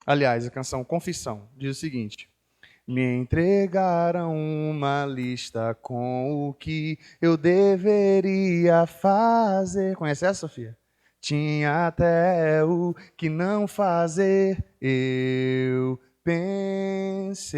Aliás, a canção Confissão diz o seguinte: me entregaram uma lista com o que eu deveria fazer. Conhece essa, Sofia? Tinha até o que não fazer. Eu pensei,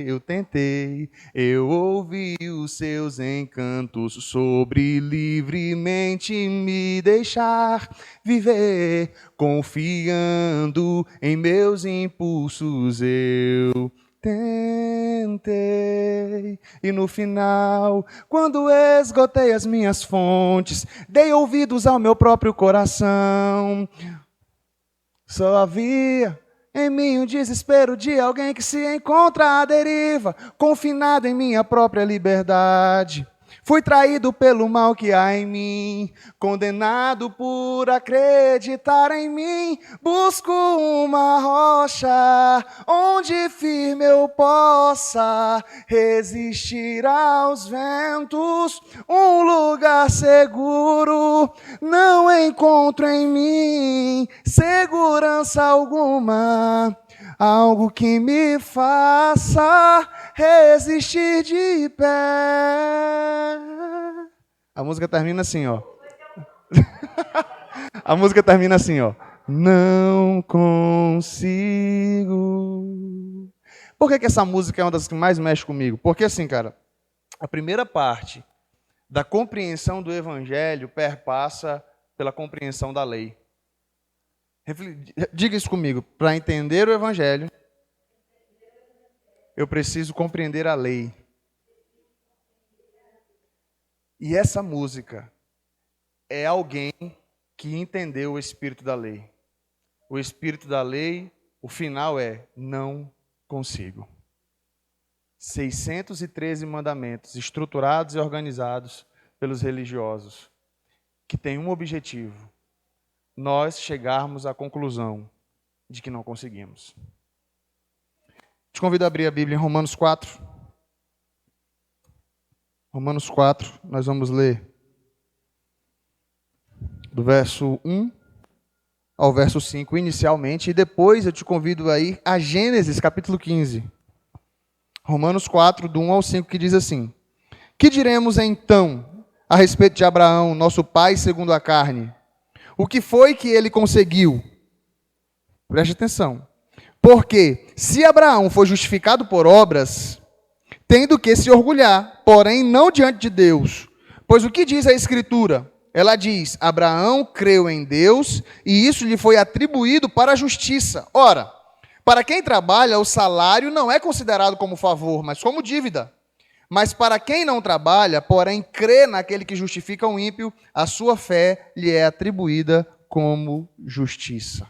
eu tentei, eu ouvi os seus encantos sobre livremente me deixar viver, confiando em meus impulsos. Eu tentei, e no final, quando esgotei as minhas fontes, dei ouvidos ao meu próprio coração. Só havia em mim um desespero de alguém que se encontra à deriva, confinado em minha própria liberdade. Fui traído pelo mal que há em mim, condenado por acreditar em mim. Busco uma rocha onde firme eu possa resistir aos ventos, um lugar seguro. Não encontro em mim segurança alguma, algo que me faça resistir de pé. A música termina assim, ó. A música termina assim, ó. Não consigo. Por que essa música é uma das que mais mexe comigo? Porque assim, cara, a primeira parte da compreensão do evangelho perpassa pela compreensão da lei. Diga isso comigo. Para entender o evangelho, eu preciso compreender a lei. E essa música é alguém que entendeu o espírito da lei. O espírito da lei, o final é: não consigo. 613 mandamentos estruturados e organizados pelos religiosos, que têm um objetivo: nós chegarmos à conclusão de que não conseguimos. Te convido a abrir a Bíblia em Romanos 4. Romanos 4, nós vamos ler do verso 1 ao verso 5 inicialmente, e depois eu te convido a ir a Gênesis capítulo 15. Romanos 4, do 1 ao 5, que diz assim: que diremos então a respeito de Abraão, nosso pai segundo a carne? O que foi que ele conseguiu? Preste atenção. Porque se Abraão foi justificado por obras, tem do que se orgulhar, porém não diante de Deus. Pois o que diz a Escritura? Ela diz: Abraão creu em Deus e isso lhe foi atribuído para a justiça. Ora, para quem trabalha, o salário não é considerado como favor, mas como dívida. Mas para quem não trabalha, porém crê naquele que justifica o ímpio, a sua fé lhe é atribuída como justiça.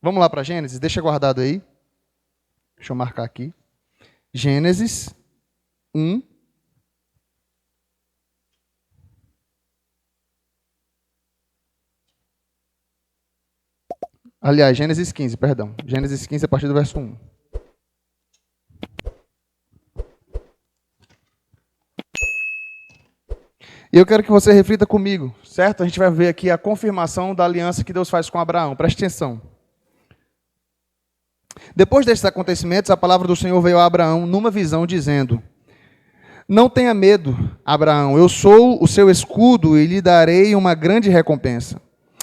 Vamos lá para Gênesis? Deixa guardado aí. Deixa eu marcar aqui. Gênesis 1. Aliás, Gênesis 15, perdão. Gênesis 15 a partir do verso 1. E eu quero que você reflita comigo, certo? A gente vai ver aqui a confirmação da aliança que Deus faz com Abraão. Preste atenção. Depois desses acontecimentos, a palavra do Senhor veio a Abraão numa visão, dizendo: não tenha medo, Abraão, eu sou o seu escudo e lhe darei uma grande recompensa.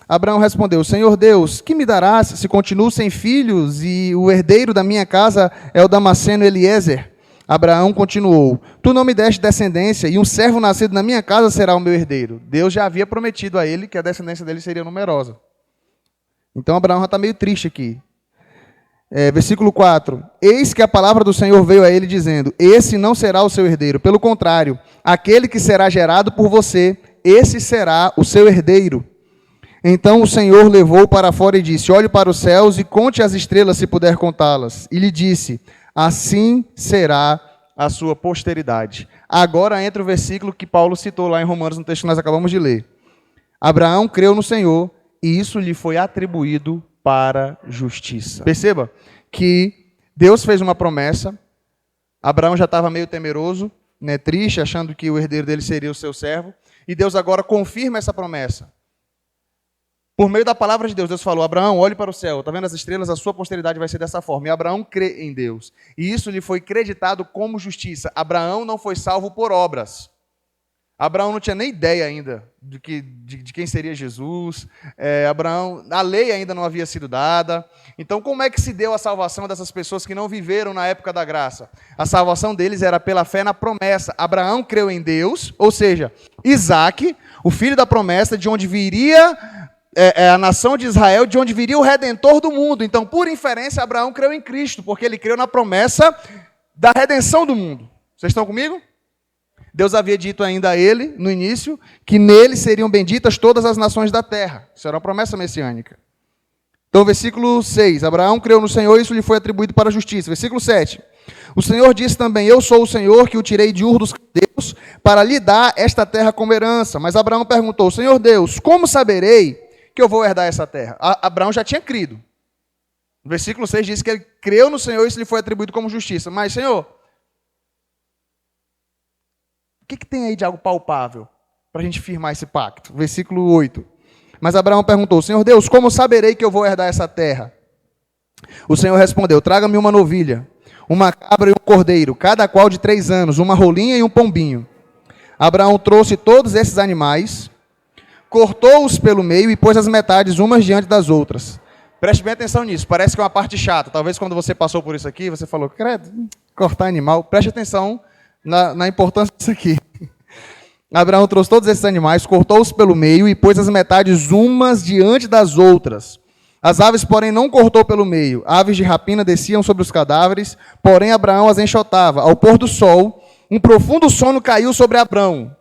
Abraão respondeu: Senhor Deus, que me darás se continuo sem filhos e o herdeiro da minha casa é o Damasceno Eliezer? Abraão continuou: tu não me deste descendência e um servo nascido na minha casa será o meu herdeiro. Deus já havia prometido a ele que a descendência dele seria numerosa. Então Abraão já está meio triste aqui. Versículo 4. Eis que a palavra do Senhor veio a ele dizendo: esse não será o seu herdeiro, pelo contrário, aquele que será gerado por você, esse será o seu herdeiro. Então o Senhor levou-o para fora e disse: olhe para os céus e conte as estrelas, se puder contá-las. E lhe disse: assim será a sua posteridade. Agora entra o versículo que Paulo citou lá em Romanos, no texto que nós acabamos de ler. Abraão creu no Senhor e isso lhe foi atribuído para justiça. Perceba que Deus fez uma promessa. Abraão já estava meio temeroso, né, triste, achando que o herdeiro dele seria o seu servo. E Deus agora confirma essa promessa. Por meio da palavra de Deus, Deus falou: Abraão, olhe para o céu, está vendo as estrelas? A sua posteridade vai ser dessa forma. E Abraão crê em Deus. E isso lhe foi creditado como justiça. Abraão não foi salvo por obras. Abraão não tinha nem ideia ainda de quem seria Jesus. Abraão, a lei ainda não havia sido dada. Então, como é que se deu a salvação dessas pessoas que não viveram na época da graça? A salvação deles era pela fé na promessa. Abraão creu em Deus, ou seja, Isaque, o filho da promessa, de onde viria a nação de Israel, de onde viria o Redentor do mundo. Então, por inferência, Abraão creu em Cristo, porque ele creu na promessa da redenção do mundo. Vocês estão comigo? Deus havia dito ainda a ele, no início, que nele seriam benditas todas as nações da terra. Isso era uma promessa messiânica. Então, versículo 6. Abraão creu no Senhor e isso lhe foi atribuído para a justiça. Versículo 7. O Senhor disse também: eu sou o Senhor que o tirei de Ur dos Caldeus para lhe dar esta terra como herança. Mas Abraão perguntou: Senhor Deus, como saberei que eu vou herdar essa terra? Abraão já tinha crido. No versículo 6 diz que ele creu no Senhor e isso lhe foi atribuído como justiça. Mas, Senhor, o que tem aí de algo palpável para a gente firmar esse pacto? Versículo 8. Mas Abraão perguntou: Senhor Deus, como saberei que eu vou herdar essa terra? O Senhor respondeu: traga-me uma novilha, uma cabra e um cordeiro, cada qual de 3 anos, uma rolinha e um pombinho. Abraão trouxe todos esses animais, cortou-os pelo meio e pôs as metades umas diante das outras. Preste bem atenção nisso, parece que é uma parte chata. Talvez quando você passou por isso aqui, você falou: credo, cortar animal. Preste atenção na importância disso aqui. Abraão trouxe todos esses animais, cortou-os pelo meio e pôs as metades umas diante das outras. As aves, porém, não cortou pelo meio. Aves de rapina desciam sobre os cadáveres, porém Abraão as enxotava. Ao pôr do sol, um profundo sono caiu sobre Abraão.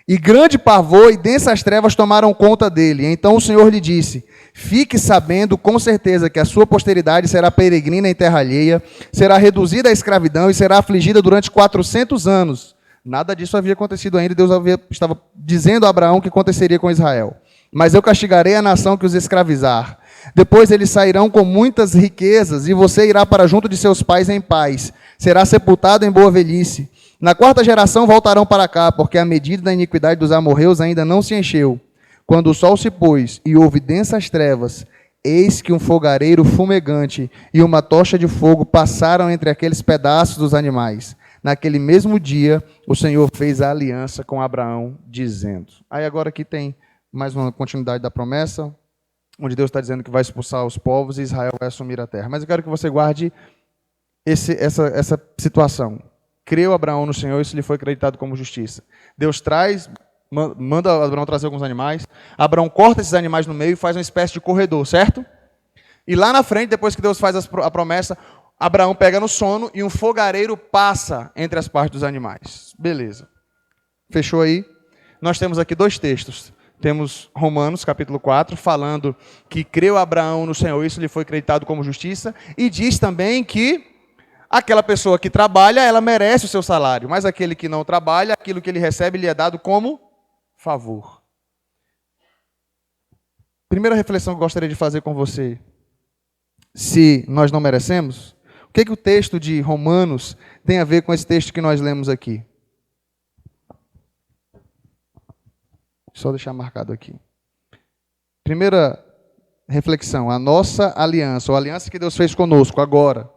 E grande pavor e densas trevas tomaram conta dele. Então o Senhor lhe disse: fique sabendo com certeza que a sua posteridade será peregrina em terra alheia, será reduzida à escravidão e será afligida durante 400 anos. Nada disso havia acontecido ainda, Deus estava dizendo a Abraão o que aconteceria com Israel. Mas eu castigarei a nação que os escravizar. Depois eles sairão com muitas riquezas, e você irá para junto de seus pais em paz. Será sepultado em boa velhice. Na 4ª geração voltarão para cá, porque a medida da iniquidade dos amorreus ainda não se encheu. Quando o sol se pôs e houve densas trevas, eis que um fogareiro fumegante e uma tocha de fogo passaram entre aqueles pedaços dos animais. Naquele mesmo dia, o Senhor fez a aliança com Abraão, dizendo... Aí agora aqui tem mais uma continuidade da promessa, onde Deus está dizendo que vai expulsar os povos e Israel vai assumir a terra. Mas eu quero que você guarde essa situação. Creu Abraão no Senhor, isso lhe foi acreditado como justiça. Deus manda Abraão trazer alguns animais. Abraão corta esses animais no meio e faz uma espécie de corredor, certo? E lá na frente, depois que Deus faz a promessa, Abraão pega no sono e um fogareiro passa entre as partes dos animais. Beleza. Fechou aí? Nós temos aqui 2 textos. Temos Romanos, capítulo 4, falando que creu Abraão no Senhor, isso lhe foi acreditado como justiça. E diz também que aquela pessoa que trabalha, ela merece o seu salário. Mas aquele que não trabalha, aquilo que ele recebe, lhe é dado como favor. Primeira reflexão que eu gostaria de fazer com você. Se nós não merecemos, o que o texto de Romanos tem a ver com esse texto que nós lemos aqui? Só deixar marcado aqui. Primeira reflexão, a nossa aliança, ou a aliança que Deus fez conosco agora,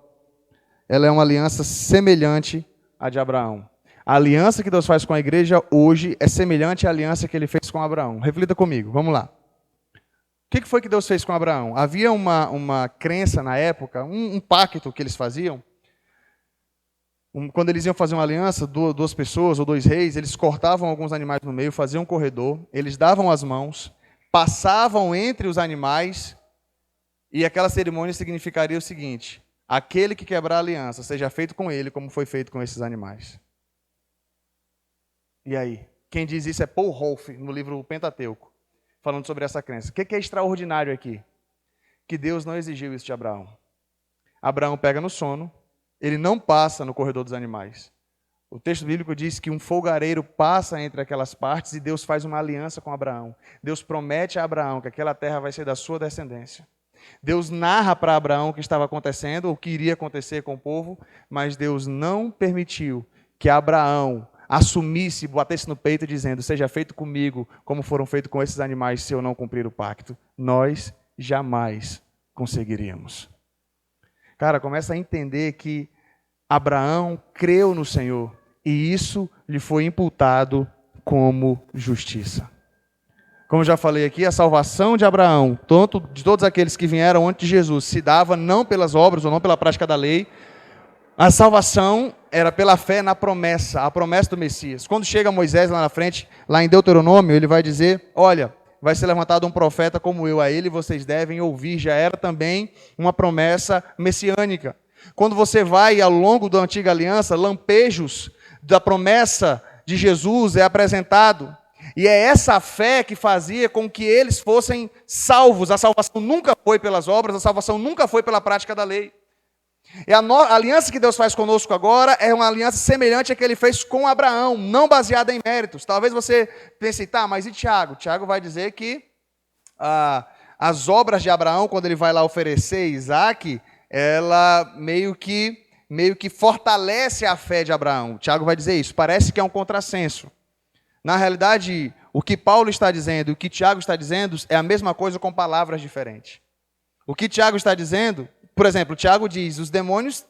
ela é uma aliança semelhante à de Abraão. A aliança que Deus faz com a igreja hoje é semelhante à aliança que ele fez com Abraão. Reflita comigo, vamos lá. O que foi que Deus fez com Abraão? Havia uma crença na época, um pacto que eles faziam. Quando eles iam fazer uma aliança, 2 pessoas ou 2 reis, eles cortavam alguns animais no meio, faziam um corredor, eles davam as mãos, passavam entre os animais, e aquela cerimônia significaria o seguinte: aquele que quebrar a aliança, seja feito com ele como foi feito com esses animais. E aí? Quem diz isso é Paul Rolfe, no livro Pentateuco, falando sobre essa crença. O que é extraordinário aqui? Que Deus não exigiu isso de Abraão. Abraão pega no sono, ele não passa no corredor dos animais. O texto bíblico diz que um folgareiro passa entre aquelas partes e Deus faz uma aliança com Abraão. Deus promete a Abraão que aquela terra vai ser da sua descendência. Deus narra para Abraão o que estava acontecendo, o que iria acontecer com o povo, mas Deus não permitiu que Abraão assumisse, batesse no peito dizendo, seja feito comigo como foram feitos com esses animais se eu não cumprir o pacto, nós jamais conseguiríamos. Cara, começa a entender que Abraão creu no Senhor e isso lhe foi imputado como justiça. Como já falei aqui, a salvação de Abraão, tanto de todos aqueles que vieram antes de Jesus, se dava não pelas obras ou não pela prática da lei. A salvação era pela fé na promessa, a promessa do Messias. Quando chega Moisés lá na frente, lá em Deuteronômio, ele vai dizer, olha, vai ser levantado um profeta como eu, a ele vocês devem ouvir. Já era também uma promessa messiânica. Quando você vai ao longo da antiga aliança, lampejos da promessa de Jesus é apresentado. E é essa fé que fazia com que eles fossem salvos. A salvação nunca foi pelas obras, a salvação nunca foi pela prática da lei. E a aliança que Deus faz conosco agora é uma aliança semelhante à que ele fez com Abraão, não baseada em méritos. Talvez você pense, tá, mas e Tiago? Tiago vai dizer que as obras de Abraão, quando ele vai lá oferecer Isaac, ela meio que fortalece a fé de Abraão. Tiago vai dizer isso, parece que é um contrassenso. Na realidade, o que Paulo está dizendo e o que Tiago está dizendo é a mesma coisa com palavras diferentes. O que Tiago está dizendo, por exemplo, Tiago diz, os demônios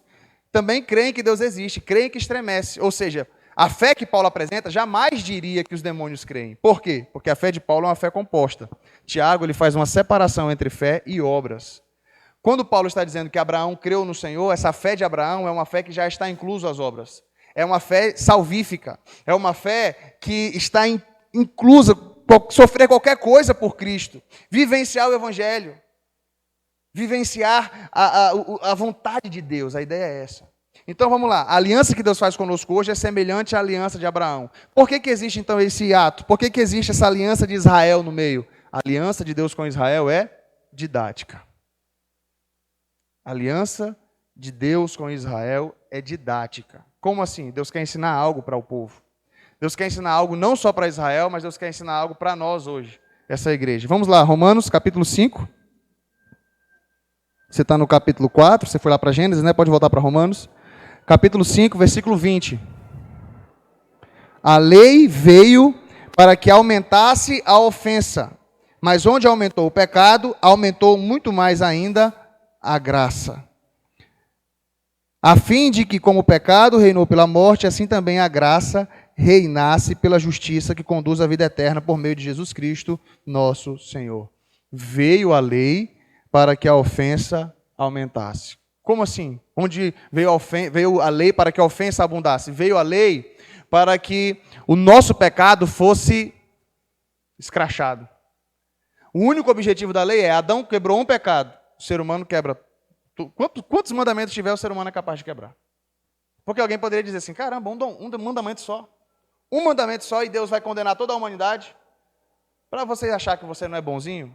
também creem que Deus existe, creem que estremece. Ou seja, a fé que Paulo apresenta jamais diria que os demônios creem. Por quê? Porque a fé de Paulo é uma fé composta. Tiago ele faz uma separação entre fé e obras. Quando Paulo está dizendo que Abraão creu no Senhor, essa fé de Abraão é uma fé que já está inclusa às obras. É uma fé salvífica. É uma fé que está inclusa, sofrer qualquer coisa por Cristo. Vivenciar o Evangelho. Vivenciar a vontade de Deus. A ideia é essa. Então vamos lá. A aliança que Deus faz conosco hoje é semelhante à aliança de Abraão. Por que existe então esse ato? Por que existe essa aliança de Israel no meio? A aliança de Deus com Israel é didática. A aliança de Deus com Israel é didática. Como assim? Deus quer ensinar algo para o povo. Deus quer ensinar algo não só para Israel, mas Deus quer ensinar algo para nós hoje, essa igreja. Vamos lá, Romanos, capítulo 5. Você está no capítulo 4, você foi lá para Gênesis, né? Pode voltar para Romanos. Capítulo 5, versículo 20. A lei veio para que aumentasse a ofensa, mas onde aumentou o pecado, aumentou muito mais ainda a graça. A fim de que, como o pecado reinou pela morte, assim também a graça reinasse pela justiça que conduz à vida eterna por meio de Jesus Cristo, nosso Senhor. Veio a lei para que a ofensa aumentasse. Como assim? Onde veio a lei para que a ofensa abundasse? Veio a lei para que o nosso pecado fosse escrachado. O único objetivo da lei é: Adão quebrou um pecado, o ser humano quebra. Quantos mandamentos tiver, o ser humano é capaz de quebrar? Porque alguém poderia dizer assim: caramba, um mandamento só. Um mandamento só e Deus vai condenar toda a humanidade? Para você achar que você não é bonzinho,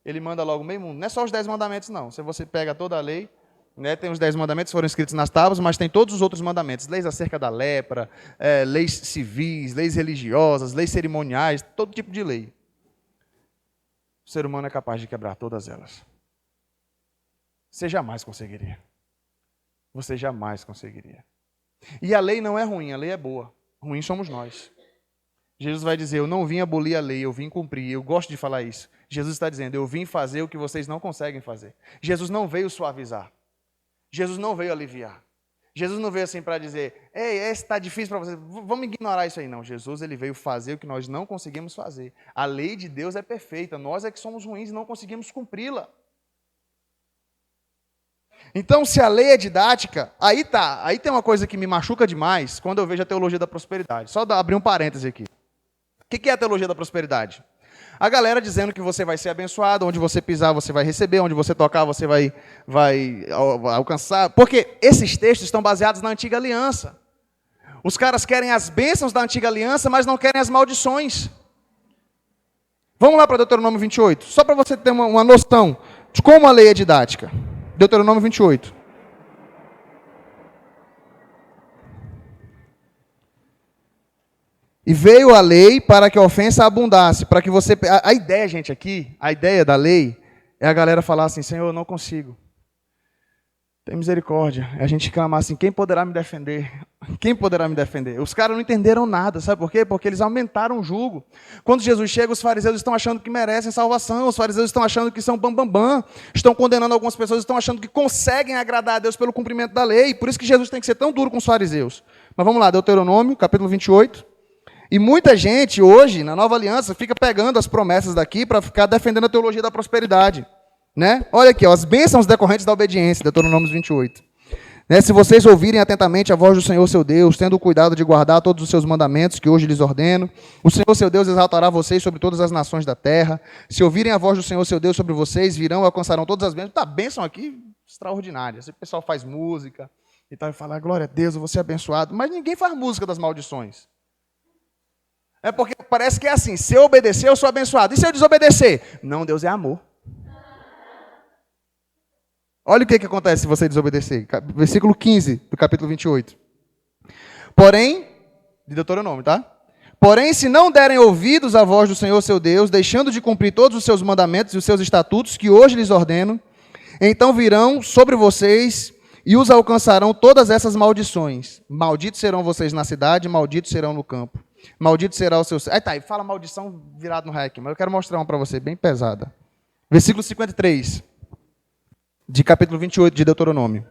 ele manda logo meio mundo. Não é só os 10 mandamentos, não. Se você pega toda a lei, né, tem os 10 mandamentos, foram escritos nas tábuas, mas tem todos os outros mandamentos. Leis acerca da lepra, leis civis, leis religiosas, leis cerimoniais, todo tipo de lei. O ser humano é capaz de quebrar todas elas. Você jamais conseguiria. Você jamais conseguiria. E a lei não é ruim, a lei é boa. Ruim somos nós. Jesus vai dizer: eu não vim abolir a lei, eu vim cumprir. Eu gosto de falar isso. Jesus está dizendo: eu vim fazer o que vocês não conseguem fazer. Jesus não veio suavizar. Jesus não veio aliviar. Jesus não veio assim para dizer: ei, esse está difícil para vocês, vamos ignorar isso aí. Não, Jesus ele veio fazer o que nós não conseguimos fazer. A lei de Deus é perfeita, nós é que somos ruins e não conseguimos cumpri-la. Então, se a lei é didática, aí tem uma coisa que me machuca demais quando eu vejo a teologia da prosperidade. Só abrir um parêntese aqui. O que é a teologia da prosperidade? A galera dizendo que você vai ser abençoado, onde você pisar você vai receber, onde você tocar você vai alcançar. Porque esses textos estão baseados na antiga aliança. Os caras querem as bênçãos da antiga aliança, mas não querem as maldições. Vamos lá para Deuteronômio 28, só para você ter uma noção de como a lei é didática. Deuteronômio 28. E veio a lei para que a ofensa abundasse, para que você... A ideia, gente, aqui, a ideia da lei é a galera falar assim: Senhor, eu não consigo. Tem misericórdia. A gente clama assim, quem poderá me defender? Quem poderá me defender? Os caras não entenderam nada, sabe por quê? Porque eles aumentaram o jugo. Quando Jesus chega, os fariseus estão achando que merecem salvação, os fariseus estão achando que são bambambam, estão condenando algumas pessoas, estão achando que conseguem agradar a Deus pelo cumprimento da lei, por isso que Jesus tem que ser tão duro com os fariseus. Mas vamos lá, Deuteronômio, capítulo 28. E muita gente hoje, na nova aliança, fica pegando as promessas daqui para ficar defendendo a teologia da prosperidade. Né? Olha aqui, ó, as bênçãos decorrentes da obediência, Deuteronômio 28. Né? Se vocês ouvirem atentamente a voz do Senhor seu Deus, tendo o cuidado de guardar todos os seus mandamentos que hoje lhes ordeno, o Senhor seu Deus exaltará vocês sobre todas as nações da terra. Se ouvirem a voz do Senhor seu Deus sobre vocês, virão e alcançarão todas as bênçãos. Tá, bênção aqui extraordinária. O pessoal faz música e tal, e fala, glória a Deus, eu vou ser abençoado. Mas ninguém faz música das maldições. É porque parece que é assim, se eu obedecer, eu sou abençoado. E se eu desobedecer? Não, Deus é amor. Olha o que acontece se você desobedecer. Versículo 15 do capítulo 28. Porém, de Deuteronômio, tá? Porém, se não derem ouvidos à voz do Senhor seu Deus, deixando de cumprir todos os seus mandamentos e os seus estatutos, que hoje lhes ordeno, então virão sobre vocês e os alcançarão todas essas maldições. Malditos serão vocês na cidade, malditos serão no campo. Maldito será o seu... Aí tá, fala maldição virado no REC, mas eu quero mostrar uma para você, bem pesada. Versículo 53. De capítulo 28 de Deuteronômio.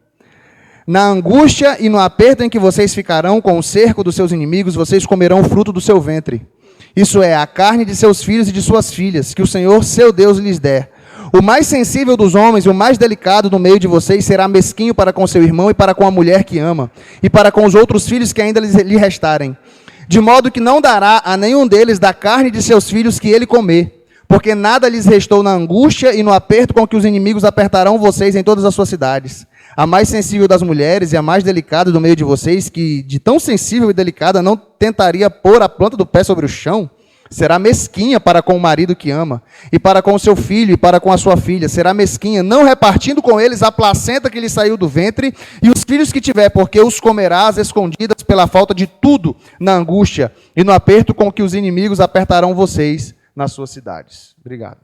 Na angústia e no aperto em que vocês ficarão com o cerco dos seus inimigos, vocês comerão o fruto do seu ventre. Isso é, a carne de seus filhos e de suas filhas, que o Senhor, seu Deus, lhes der. O mais sensível dos homens e o mais delicado no meio de vocês será mesquinho para com seu irmão e para com a mulher que ama, e para com os outros filhos que ainda lhe restarem. De modo que não dará a nenhum deles da carne de seus filhos que ele comer. Porque nada lhes restou na angústia e no aperto com que os inimigos apertarão vocês em todas as suas cidades. A mais sensível das mulheres e a mais delicada do meio de vocês, que de tão sensível e delicada não tentaria pôr a planta do pé sobre o chão, será mesquinha para com o marido que ama, e para com o seu filho e para com a sua filha. Será mesquinha, não repartindo com eles a placenta que lhe saiu do ventre e os filhos que tiver, porque os comerás escondidas pela falta de tudo na angústia e no aperto com que os inimigos apertarão vocês nas suas cidades. Obrigado.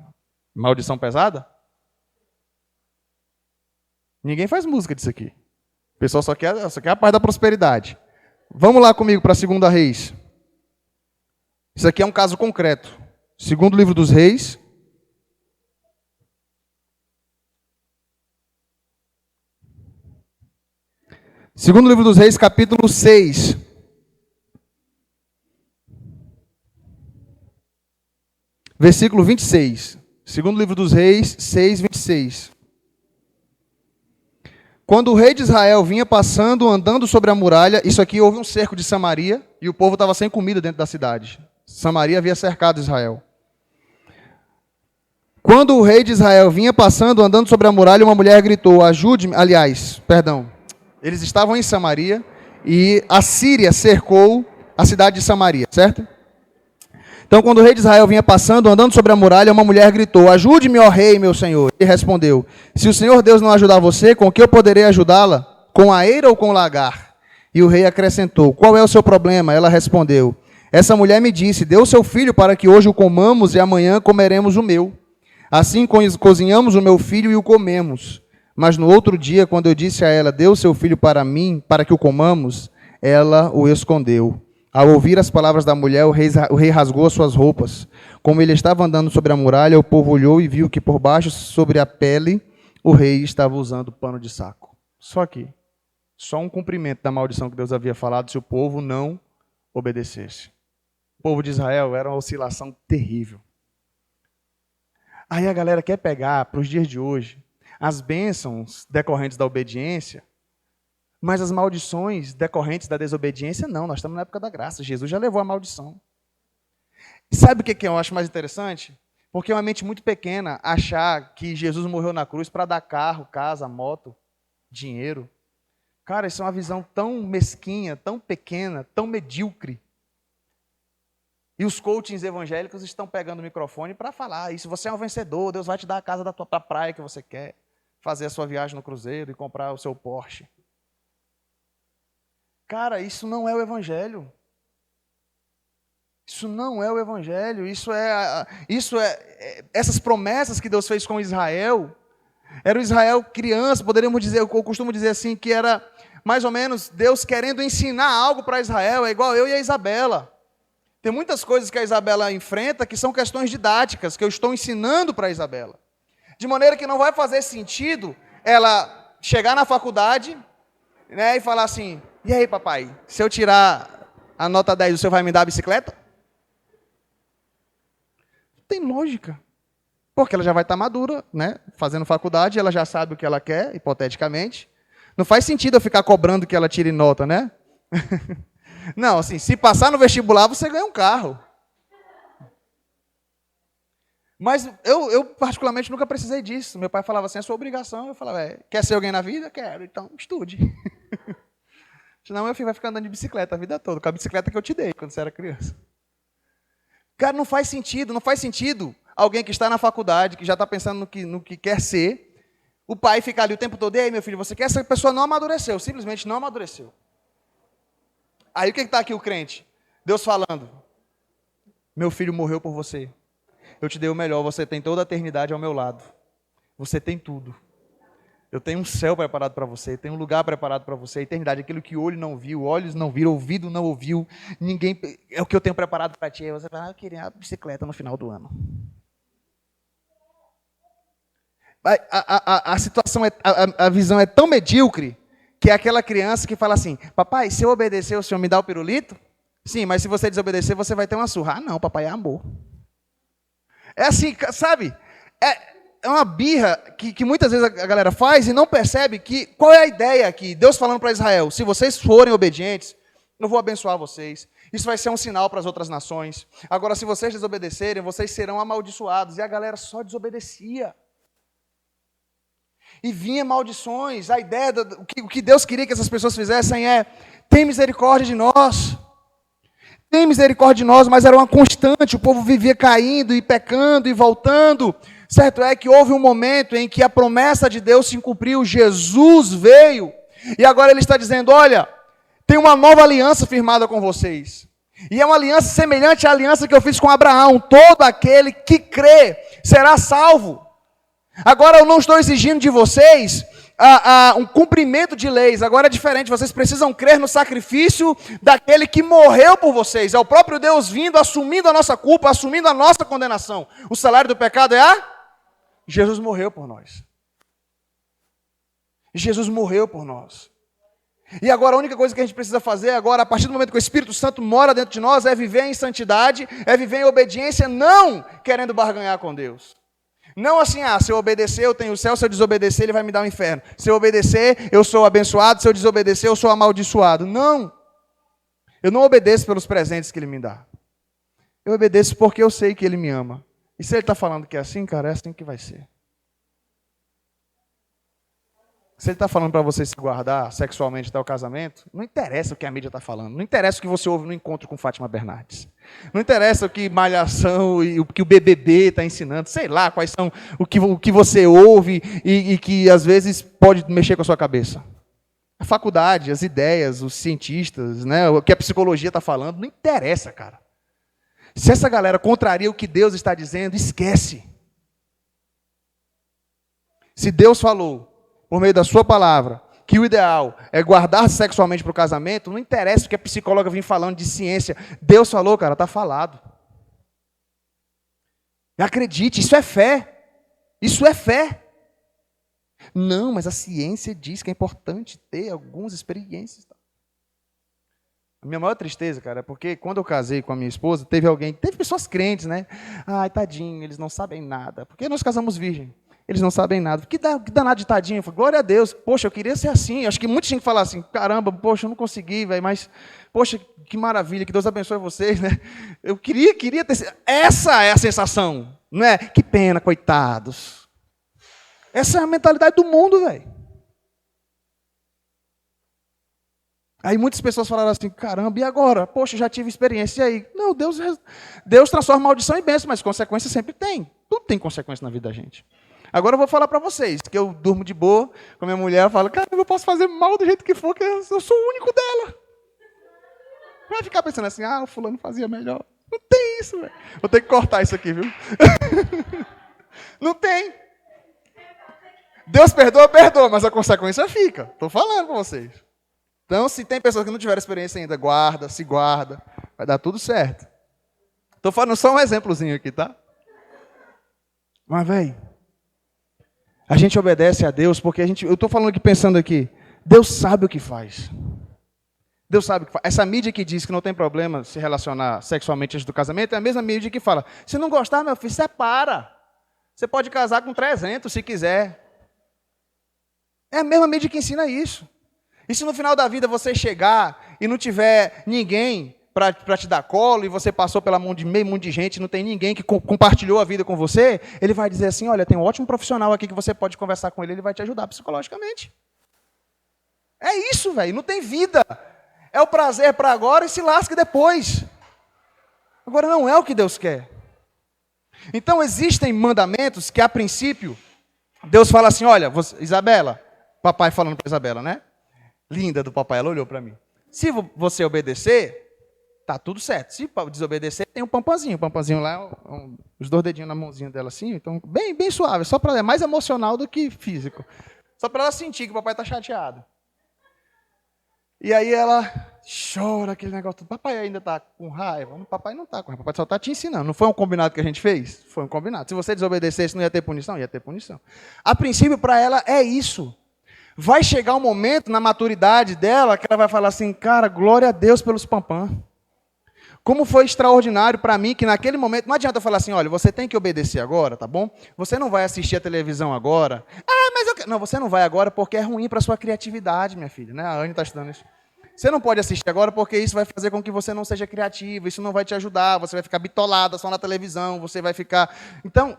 Maldição pesada? Ninguém faz música disso aqui. O pessoal só quer a paz da prosperidade. Vamos lá comigo para 2 Reis. Isso aqui é um caso concreto. Segundo livro dos Reis. Segundo livro dos Reis, capítulo 6. Versículo 26. Segundo livro dos Reis, 6, 26. Quando o rei de Israel vinha passando, andando sobre a muralha, isso aqui houve um cerco de Samaria, e o povo estava sem comida dentro da cidade. Samaria havia cercado Israel. Quando o rei de Israel vinha passando, andando sobre a muralha, uma mulher gritou, ajude-me, eles estavam em Samaria, e a Síria cercou a cidade de Samaria, certo? Então, quando o rei de Israel vinha passando, andando sobre a muralha, uma mulher gritou, ajude-me, ó rei, meu senhor. Ele respondeu, se o Senhor Deus não ajudar você, com que eu poderei ajudá-la? Com a eira ou com o lagar? E o rei acrescentou, qual é o seu problema? Ela respondeu, essa mulher me disse, dê o seu filho para que hoje o comamos e amanhã comeremos o meu. Assim cozinhamos o meu filho e o comemos. Mas no outro dia, quando eu disse a ela, dê o seu filho para mim, para que o comamos, ela o escondeu. Ao ouvir as palavras da mulher, o rei rasgou as suas roupas. Como ele estava andando sobre a muralha, o povo olhou e viu que por baixo, sobre a pele, o rei estava usando pano de saco. Só aqui. Só um cumprimento da maldição que Deus havia falado se o povo não obedecesse. O povo de Israel era uma oscilação terrível. Aí a galera quer pegar, para os dias de hoje, as bênçãos decorrentes da obediência, mas as maldições decorrentes da desobediência, não. Nós estamos na época da graça. Jesus já levou a maldição. E sabe o que eu acho mais interessante? Porque é uma mente muito pequena achar que Jesus morreu na cruz para dar carro, casa, moto, dinheiro. Cara, isso é uma visão tão mesquinha, tão pequena, tão medíocre. E os coachings evangélicos estão pegando o microfone para falar, e se você é um vencedor, Deus vai te dar a casa da tua praia que você quer, fazer a sua viagem no cruzeiro e comprar o seu Porsche. Cara, isso não é o evangelho. Isso não é o evangelho. Essas promessas que Deus fez com Israel Era o Israel criança, poderíamos dizer, eu costumo dizer assim, que era mais ou menos Deus querendo ensinar algo para Israel, é igual eu e a Isabela. Tem muitas coisas que a Isabela enfrenta que são questões didáticas, que eu estou ensinando para a Isabela. De maneira que não vai fazer sentido ela chegar na faculdade, né, e falar assim, e aí papai, se eu tirar a nota 10, o senhor vai me dar a bicicleta? Não tem lógica. Porque ela já vai estar madura, né, fazendo faculdade, ela já sabe o que ela quer, hipoteticamente. Não faz sentido eu ficar cobrando que ela tire nota, né? Não, assim, se passar no vestibular, você ganha um carro. Mas eu particularmente, nunca precisei disso. Meu pai falava assim, é sua obrigação. Eu falava, quer ser alguém na vida? Quero, então estude. Senão meu filho vai ficar andando de bicicleta a vida toda, com a bicicleta que eu te dei quando você era criança. Cara, não faz sentido alguém que está na faculdade, que já está pensando no que quer ser, o pai ficar ali o tempo todo, e aí meu filho, você quer? Essa pessoa não amadureceu, simplesmente não amadureceu. Aí o que está aqui o crente? Deus falando, meu filho morreu por você. Eu te dei o melhor, você tem toda a eternidade ao meu lado. Você tem tudo. Eu tenho um céu preparado para você, tenho um lugar preparado para você, a eternidade, aquilo que o olho não viu, olhos não viram, ouvido não ouviu, ninguém, é o que eu tenho preparado para ti. Aí você fala, eu queria a bicicleta no final do ano. A situação, a visão é tão medíocre, que é aquela criança que fala assim, papai, se eu obedecer, o senhor me dá o pirulito? Sim, mas se você desobedecer, você vai ter uma surra. Ah, não, papai, é amor. É assim, sabe? É uma birra que muitas vezes a galera faz e não percebe que, qual é a ideia aqui? Deus falando para Israel, se vocês forem obedientes, eu vou abençoar vocês. Isso vai ser um sinal para as outras nações. Agora, se vocês desobedecerem, vocês serão amaldiçoados. E a galera só desobedecia. E vinha maldições. A ideia, o que Deus queria que essas pessoas fizessem é, tem misericórdia de nós. Tem misericórdia de nós, mas era uma constante. O povo vivia caindo e pecando e voltando. Certo é que houve um momento em que a promessa de Deus se cumpriu. Jesus veio. E agora ele está dizendo, olha, tem uma nova aliança firmada com vocês. E é uma aliança semelhante à aliança que eu fiz com Abraão. Todo aquele que crê será salvo. Agora eu não estou exigindo de vocês um cumprimento de leis. Agora é diferente, vocês precisam crer no sacrifício daquele que morreu por vocês. É o próprio Deus vindo, assumindo a nossa culpa, assumindo a nossa condenação. O salário do pecado é Jesus morreu por nós. Jesus morreu por nós. E agora a única coisa que a gente precisa fazer agora, a partir do momento que o Espírito Santo mora dentro de nós, é viver em santidade, é viver em obediência, não querendo barganhar com Deus. Não assim, se eu obedecer, eu tenho o céu, se eu desobedecer, ele vai me dar o inferno. Se eu obedecer, eu sou abençoado, se eu desobedecer, eu sou amaldiçoado. Não. Eu não obedeço pelos presentes que ele me dá. Eu obedeço porque eu sei que ele me ama. E se ele está falando que é assim, cara, é assim que vai ser. Se ele está falando para você se guardar sexualmente até o casamento, não interessa o que a mídia está falando. Não interessa o que você ouve no encontro com Fátima Bernardes. Não interessa o que Malhação e o que o BBB está ensinando. Sei lá quais são o que você ouve e que às vezes pode mexer com a sua cabeça. A faculdade, as ideias, os cientistas, né, o que a psicologia está falando, não interessa, cara. Se essa galera contraria o que Deus está dizendo, esquece. Se Deus falou, por meio da sua palavra, que o ideal é guardar sexualmente para o casamento, não interessa o que a psicóloga vem falando de ciência. Deus falou, cara, está falado. Acredite, isso é fé. Isso é fé. Não, mas a ciência diz que é importante ter algumas experiências. A minha maior tristeza, cara, é porque quando eu casei com a minha esposa, teve pessoas crentes, né? Ai, tadinho, eles não sabem nada. Porque nós casamos virgem. Eles não sabem nada. Que danado de tadinho. Eu falei, glória a Deus. Poxa, eu queria ser assim. Acho que muitos tinham que falar assim, caramba, poxa, eu não consegui, velho, mas, poxa, que maravilha, que Deus abençoe vocês, né? Eu queria ter... Essa é a sensação, não é? Que pena, coitados. Essa é a mentalidade do mundo, velho. Aí muitas pessoas falaram assim, caramba, e agora? Poxa, já tive experiência, e aí? Não, Deus transforma maldição em bênção, mas consequência sempre tem. Tudo tem consequência na vida da gente. Agora eu vou falar para vocês, que eu durmo de boa com a minha mulher, eu falo, cara, eu posso fazer mal do jeito que for, que eu sou o único dela. Vai ficar pensando assim, o fulano fazia melhor. Não tem isso, velho. Vou ter que cortar isso aqui, viu? Não tem. Deus perdoa, perdoa, mas a consequência fica. Estou falando para vocês. Então, se tem pessoas que não tiveram experiência ainda, guarda, se guarda, vai dar tudo certo. Estou falando só um exemplozinho aqui, tá? Mas, velho, a gente obedece a Deus porque eu estou falando aqui, pensando aqui, Deus sabe o que faz. Deus sabe o que faz. Essa mídia que diz que não tem problema se relacionar sexualmente antes do casamento é a mesma mídia que fala, se não gostar, meu filho, separa. Você pode casar com 300 se quiser. É a mesma mídia que ensina isso. E se no final da vida você chegar e não tiver ninguém para te dar colo, e você passou pela mão de meio mundo de gente, não tem ninguém que compartilhou a vida com você, ele vai dizer assim, olha, tem um ótimo profissional aqui que você pode conversar com ele vai te ajudar psicologicamente. É isso, velho, não tem vida. É o prazer para agora e se lasque depois. Agora não é o que Deus quer. Então existem mandamentos que a princípio, Deus fala assim, olha, Isabela, papai falando para Isabela, né? Linda do papai, ela olhou para mim. Se você obedecer, tá tudo certo. Se desobedecer, tem um pampanzinho. O pampanzinho lá, os 2 dedinhos na mãozinha dela assim, então bem, bem suave. Só para é mais emocional do que físico. Só para ela sentir que o papai está chateado. E aí ela chora aquele negócio. O papai ainda está com raiva? O papai não está com raiva. O papai só está te ensinando. Não foi um combinado que a gente fez? Foi um combinado. Se você desobedecesse, não ia ter punição? Ia ter punição. A princípio, para ela, é isso. Vai chegar um momento na maturidade dela que ela vai falar assim, cara, glória a Deus pelos pampam. Como foi extraordinário para mim que naquele momento, não adianta eu falar assim, olha, você tem que obedecer agora, tá bom? Você não vai assistir a televisão agora. Ah, mas eu quero. Não, você não vai agora porque é ruim para a sua criatividade, minha filha, né? A Anne está estudando isso. Você não pode assistir agora porque isso vai fazer com que você não seja criativo, isso não vai te ajudar, você vai ficar bitolada só na televisão, você vai ficar... Então,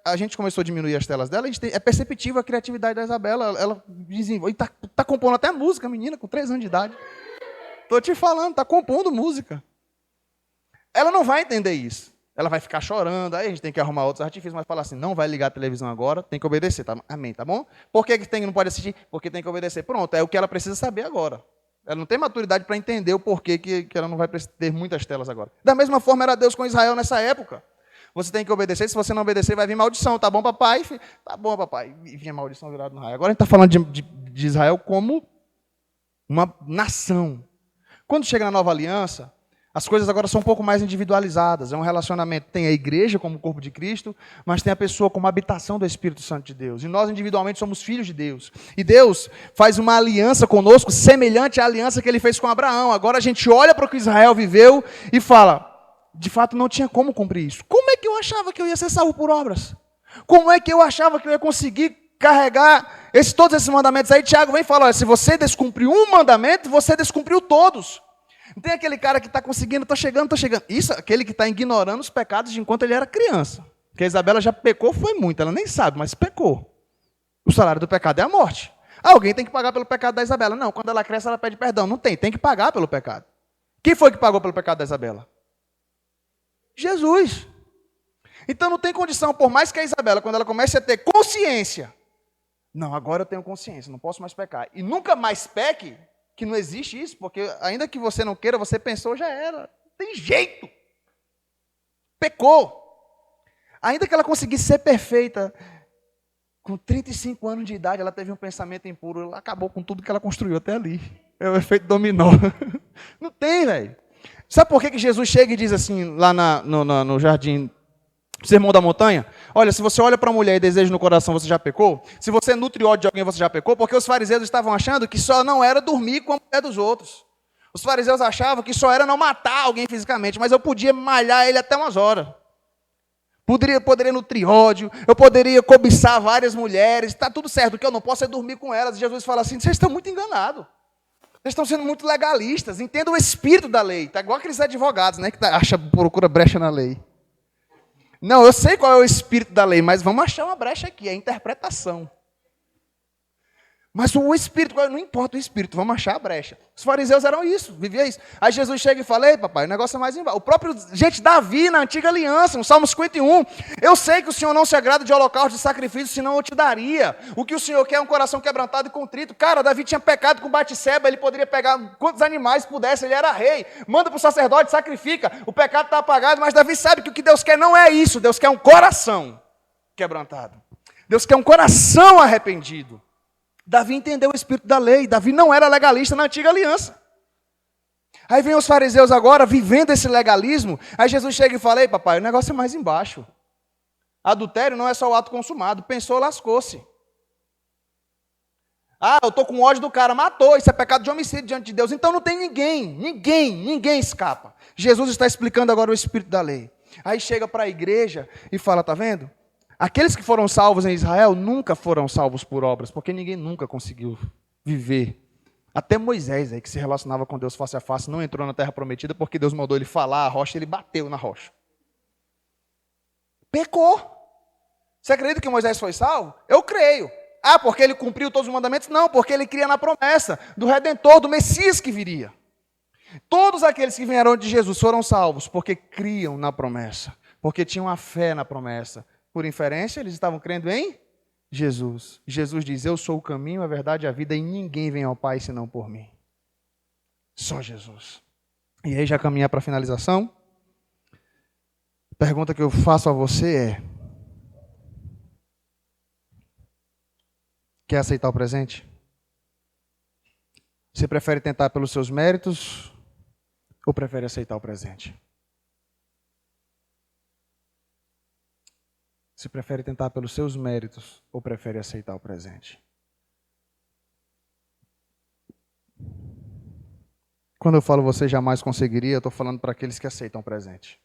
a gente começou a diminuir as telas dela, é perceptível a criatividade da Isabela, ela desenvolve, tá compondo até música, menina, com 3 anos de idade. Estou te falando, está compondo música. Ela não vai entender isso. Ela vai ficar chorando, aí a gente tem que arrumar outros artifícios, mas falar assim, não vai ligar a televisão agora, tem que obedecer, tá? Amém, tá bom? Por que não pode assistir? Porque tem que obedecer. Pronto, é o que ela precisa saber agora. Ela não tem maturidade para entender o porquê que ela não vai ter muitas telas agora. Da mesma forma era Deus com Israel nessa época. Você tem que obedecer, se você não obedecer vai vir maldição, tá bom, papai? Tá bom, papai. E vinha maldição virada no raio. Agora a gente está falando de Israel como uma nação. Quando chega na nova aliança, as coisas agora são um pouco mais individualizadas. É um relacionamento, tem a igreja como corpo de Cristo, mas tem a pessoa como habitação do Espírito Santo de Deus. E nós individualmente somos filhos de Deus. E Deus faz uma aliança conosco semelhante à aliança que ele fez com Abraão. Agora a gente olha para o que Israel viveu e fala, de fato não tinha como cumprir isso. Como é que eu achava que eu ia ser salvo por obras? Como é que eu achava que eu ia conseguir carregar todos esses mandamentos? Aí Tiago vem e fala, olha, se você descumpriu um mandamento, você descumpriu todos. Não tem aquele cara que está conseguindo, está chegando. Isso, aquele que está ignorando os pecados de enquanto ele era criança. Porque a Isabela já pecou, foi muito, ela nem sabe, mas pecou. O salário do pecado é a morte. Alguém tem que pagar pelo pecado da Isabela. Não, quando ela cresce, ela pede perdão. Não tem que pagar pelo pecado. Quem foi que pagou pelo pecado da Isabela? Jesus. Então não tem condição, por mais que a Isabela, quando ela comece a ter consciência, não, agora eu tenho consciência, não posso mais pecar. E nunca mais peque, que não existe isso, porque ainda que você não queira, você pensou, já era. Não tem jeito. Pecou. Ainda que ela conseguisse ser perfeita, com 35 anos de idade, ela teve um pensamento impuro, ela acabou com tudo que ela construiu até ali. É o efeito dominó. Não tem, velho. Sabe por que Jesus chega e diz assim, lá no jardim, Sermão da Montanha? Olha, se você olha para uma mulher e deseja no coração, você já pecou? Se você nutre ódio de alguém, você já pecou? Porque os fariseus estavam achando que só não era dormir com a mulher dos outros. Os fariseus achavam que só era não matar alguém fisicamente, mas eu podia malhar ele até umas horas. Poderia nutrir ódio, eu poderia cobiçar várias mulheres, está tudo certo, o que eu não posso é dormir com elas. E Jesus fala assim, vocês estão muito enganados. Vocês estão sendo muito legalistas, entendam o espírito da lei. Está igual aqueles advogados, né, que procura brecha na lei. Não, eu sei qual é o espírito da lei, mas vamos achar uma brecha aqui, é a interpretação. Mas o espírito, não importa o espírito, vamos achar a brecha. Os fariseus eram isso, viviam isso. Aí Jesus chega e fala, ei papai, o negócio é mais embaixo. O próprio, gente, Davi, na antiga aliança, no Salmo 51, eu sei que o Senhor não se agrada de holocausto e sacrifício, senão eu te daria. O que o Senhor quer é um coração quebrantado e contrito. Cara, Davi tinha pecado com Batseba, ele poderia pegar quantos animais pudesse, ele era rei. Manda para o sacerdote, sacrifica, o pecado está apagado, mas Davi sabe que o que Deus quer não é isso, Deus quer um coração quebrantado. Deus quer um coração arrependido. Davi entendeu o espírito da lei. Davi não era legalista na antiga aliança. Aí vem os fariseus agora, vivendo esse legalismo. Aí Jesus chega e fala, ei papai, o negócio é mais embaixo. Adultério não é só o ato consumado. Pensou, lascou-se. Ah, eu estou com ódio do cara, matou. Isso é pecado de homicídio diante de Deus. Então não tem ninguém escapa. Jesus está explicando agora o espírito da lei. Aí chega para a igreja e fala, tá vendo? Aqueles que foram salvos em Israel nunca foram salvos por obras, porque ninguém nunca conseguiu viver. Até Moisés, aí, que se relacionava com Deus face a face, não entrou na terra prometida, porque Deus mandou ele falar a rocha e ele bateu na rocha. Pecou. Você acredita que Moisés foi salvo? Eu creio. Ah, porque ele cumpriu todos os mandamentos? Não, porque ele cria na promessa do Redentor, do Messias que viria. Todos aqueles que vieram de Jesus foram salvos porque criam na promessa, porque tinham a fé na promessa. Por inferência, eles estavam crendo em Jesus. Jesus diz, eu sou o caminho, a verdade e a vida, e ninguém vem ao Pai senão por mim. Só Jesus. E aí já caminhar para a finalização. A pergunta que eu faço a você é, quer aceitar o presente? Você prefere tentar pelos seus méritos ou prefere aceitar o presente? Você prefere tentar pelos seus méritos ou prefere aceitar o presente? Quando eu falo você jamais conseguiria, eu estou falando para aqueles que aceitam o presente.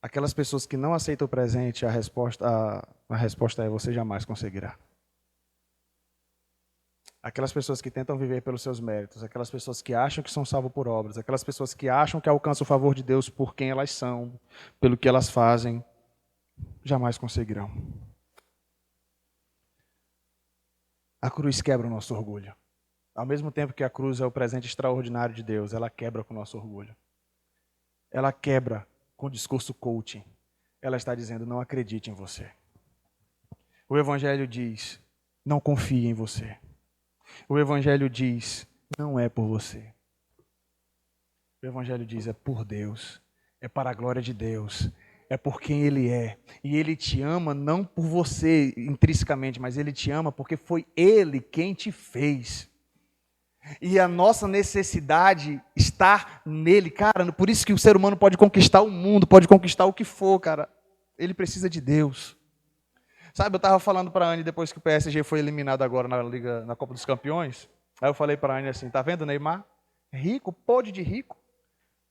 Aquelas pessoas que não aceitam o presente, a resposta é você jamais conseguirá. Aquelas pessoas que tentam viver pelos seus méritos, aquelas pessoas que acham que são salvos por obras, aquelas pessoas que acham que alcançam o favor de Deus por quem elas são, pelo que elas fazem, jamais conseguirão. A cruz quebra o nosso orgulho. Ao mesmo tempo que a cruz é o presente extraordinário de Deus, ela quebra com o nosso orgulho. Ela quebra com o discurso coaching. Ela está dizendo, não acredite em você. O Evangelho diz, não confie em você. O Evangelho diz, não é por você. O Evangelho diz, é por Deus. É para a glória de Deus. É por quem Ele é. E Ele te ama não por você intrinsecamente, mas Ele te ama porque foi Ele quem te fez. E a nossa necessidade está nele, cara. Por isso que o ser humano pode conquistar o mundo, pode conquistar o que for, cara. Ele precisa de Deus. Sabe, eu estava falando para a Anne depois que o PSG foi eliminado agora na Copa dos Campeões. Aí eu falei para a Anne assim, tá vendo o Neymar? Rico, pode de rico.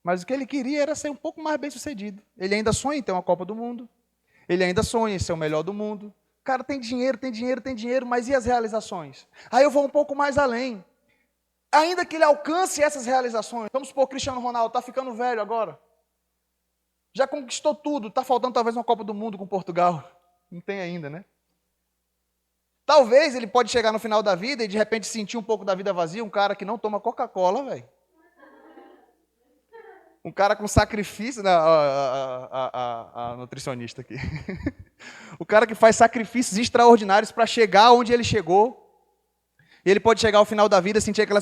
Mas o que ele queria era ser um pouco mais bem sucedido. Ele ainda sonha em ter uma Copa do Mundo. Ele ainda sonha em ser o melhor do mundo. Cara, tem dinheiro, mas e as realizações? Aí eu vou um pouco mais além. Ainda que ele alcance essas realizações, vamos supor, Cristiano Ronaldo está ficando velho agora. Já conquistou tudo, está faltando talvez uma Copa do Mundo com Portugal. Não tem ainda, né? Talvez ele pode chegar no final da vida e de repente sentir um pouco da vida vazia, um cara que não toma Coca-Cola, velho. Um cara com sacrifício, a nutricionista aqui. O cara que faz sacrifícios extraordinários para chegar onde ele chegou. E ele pode chegar ao final da vida, sentir aquela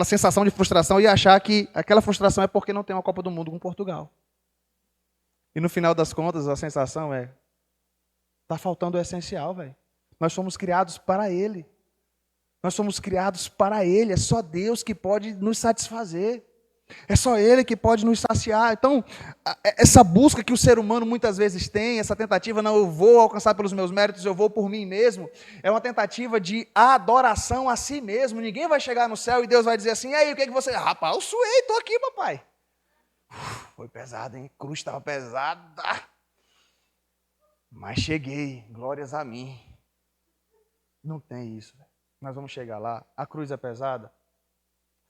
sensação de frustração e achar que aquela frustração é porque não tem uma Copa do Mundo com Portugal. E no final das contas, a sensação é, está faltando o essencial, velho. Nós somos criados para Ele. Nós somos criados para Ele. É só Deus que pode nos satisfazer. É só Ele que pode nos saciar. Então, essa busca que o ser humano muitas vezes tem, essa tentativa, não, eu vou alcançar pelos meus méritos, eu vou por mim mesmo, é uma tentativa de adoração a si mesmo. Ninguém vai chegar no céu e Deus vai dizer assim, e aí, o que é que você... Rapaz, eu suei, estou aqui, papai. Foi pesado, hein? A cruz estava pesada. Mas cheguei, glórias a mim. Não tem isso. Nós vamos chegar lá. A cruz é pesada?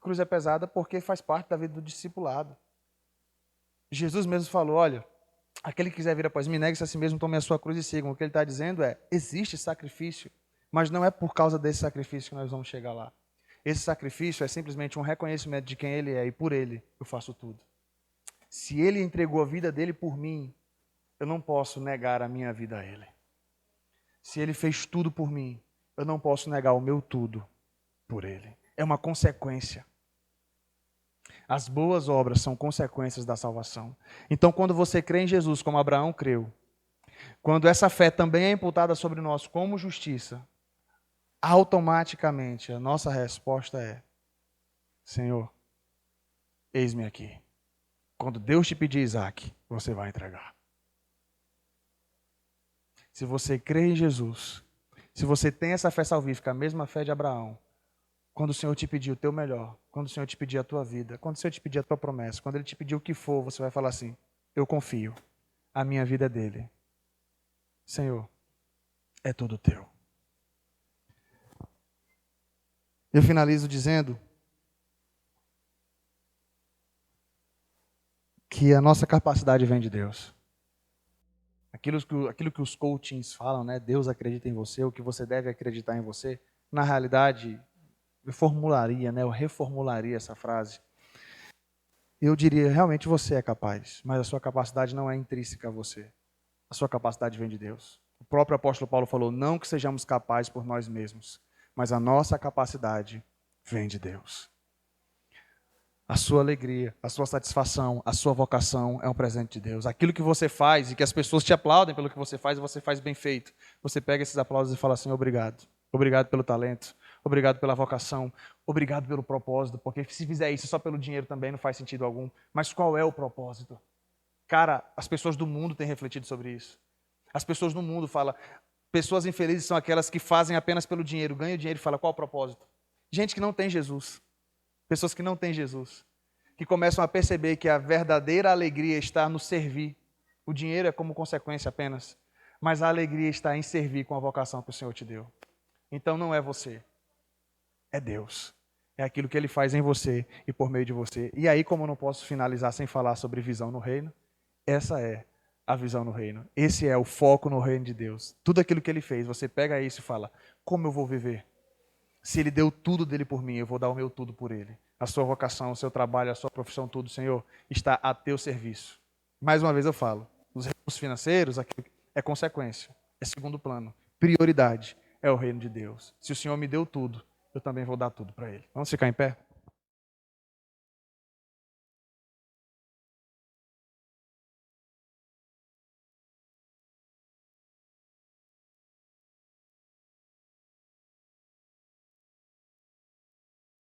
A cruz é pesada porque faz parte da vida do discipulado. Jesus mesmo falou, olha, aquele que quiser vir após mim, negue-se a si mesmo, tome a sua cruz e siga. O que ele está dizendo é, existe sacrifício, mas não é por causa desse sacrifício que nós vamos chegar lá. Esse sacrifício é simplesmente um reconhecimento de quem Ele é e por Ele eu faço tudo. Se Ele entregou a vida dele por mim, eu não posso negar a minha vida a Ele. Se Ele fez tudo por mim, eu não posso negar o meu tudo por Ele. É uma consequência. As boas obras são consequências da salvação. Então, quando você crê em Jesus, como Abraão creu, quando essa fé também é imputada sobre nós como justiça, automaticamente a nossa resposta é: Senhor, eis-me aqui. Quando Deus te pedir Isaac, você vai entregar. Se você crê em Jesus, se você tem essa fé salvífica, a mesma fé de Abraão, quando o Senhor te pedir o teu melhor, quando o Senhor te pedir a tua vida, quando o Senhor te pedir a tua promessa, quando Ele te pedir o que for, você vai falar assim: eu confio, a minha vida é dele. Senhor, é tudo teu. Eu finalizo dizendo que a nossa capacidade vem de Deus. Aquilo que os coachings falam, né? Deus acredita em você, o que você deve acreditar em você. Na realidade, eu reformularia essa frase. Eu diria, realmente você é capaz, mas a sua capacidade não é intrínseca a você. A sua capacidade vem de Deus. O próprio apóstolo Paulo falou, não que sejamos capazes por nós mesmos, mas a nossa capacidade vem de Deus. A sua alegria, a sua satisfação, a sua vocação é um presente de Deus. Aquilo que você faz e que as pessoas te aplaudem pelo que você faz bem feito. Você pega esses aplausos e fala assim, obrigado. Obrigado pelo talento, obrigado pela vocação, obrigado pelo propósito, porque se fizer isso só pelo dinheiro também não faz sentido algum. Mas qual é o propósito? Cara, as pessoas do mundo têm refletido sobre isso. As pessoas do mundo falam, pessoas infelizes são aquelas que fazem apenas pelo dinheiro, ganham dinheiro e falam, qual o propósito? Gente que não tem Jesus. Pessoas que não têm Jesus, que começam a perceber que a verdadeira alegria está no servir. O dinheiro é como consequência apenas, mas a alegria está em servir com a vocação que o Senhor te deu. Então não é você, é Deus. É aquilo que Ele faz em você e por meio de você. E aí, como eu não posso finalizar sem falar sobre visão no reino, essa é a visão no reino. Esse é o foco no reino de Deus. Tudo aquilo que Ele fez, você pega isso e fala, como eu vou viver? Se Ele deu tudo dele por mim, eu vou dar o meu tudo por Ele. A sua vocação, o seu trabalho, a sua profissão, tudo, Senhor, está a teu serviço. Mais uma vez eu falo, os recursos financeiros aquilo é consequência, é segundo plano. Prioridade é o reino de Deus. Se o Senhor me deu tudo, eu também vou dar tudo para Ele. Vamos ficar em pé?